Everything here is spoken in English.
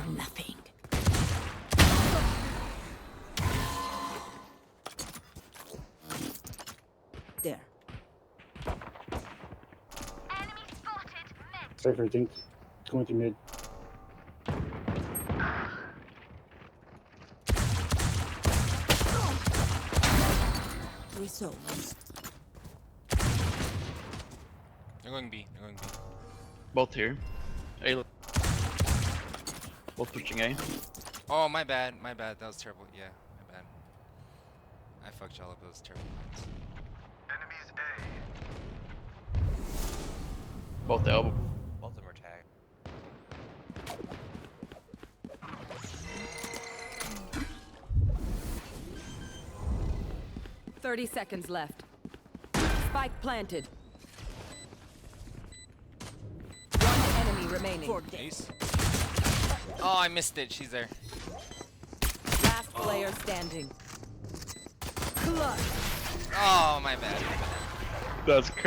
nothing. There. Cypher, I think. Going to mid. We saw. They're going B. They're going B. Both here. A. Both pushing A. Oh, my bad. My bad. That was terrible. Yeah, my bad. I fucked y'all up. Those terrible points. Both elbow. Both of them are tagged. "30 seconds left. Spike planted. One enemy remaining. Ace. Oh, I missed it. She's there. Last player standing. Clutch. Oh, my bad. That's crazy.